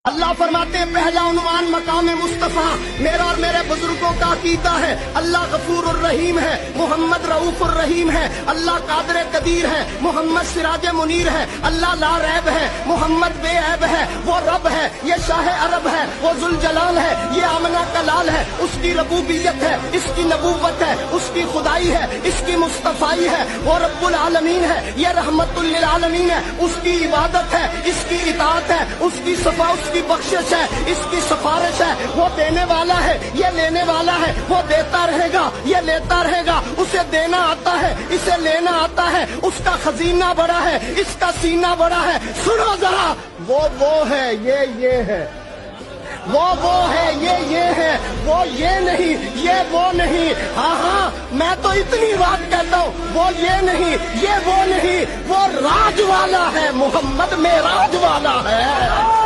اللہ فرماتے ہیں پہلا عنوان مقام مصطفیٰ میرا اور میرے بزرگوں کا عقیدہ ہے، اللہ غفور الرحیم ہے، محمد رؤوف الرحیم ہے، اللہ قادر قدیر ہے، محمد سراج منیر ہے، اللہ لا ریب ہے، محمد بے عیب ہے، وہ رب ہے، یہ شاہ عرب ہے، وہ ذوالجلال ہے، یہ آمنہ کا لال ہے، اس کی ربوبیت ہے، اس کی نبوت ہے، اس کی خدائی ہے، اس کی مصطفائی ہے، وہ رب العالمین ہے، یہ رحمت للعالمین ہے، اس کی عبادت ہے، اس کی اطاعت ہے، اس کی صفا، اس کی بخشش ہے، اس کی سفارش ہے، وہ دینے والا ہے، یہ لینے والا ہے، وہ دیتا رہے گا، یہ لیتا رہے گا، اسے دینا آتا ہے، اسے لینا آتا ہے، اس کا خزینہ بڑا ہے، اس کا سینہ بڑا ہے، سنو ذرا، وہ ہے، یہ ہے، وہ ہے، یہ ہے، وہ یہ نہیں، یہ وہ نہیں، ہاں میں تو اتنی بات کہتا ہوں، وہ یہ نہیں، یہ وہ نہیں، وہ راج والا ہے، محمد معراج والا ہے۔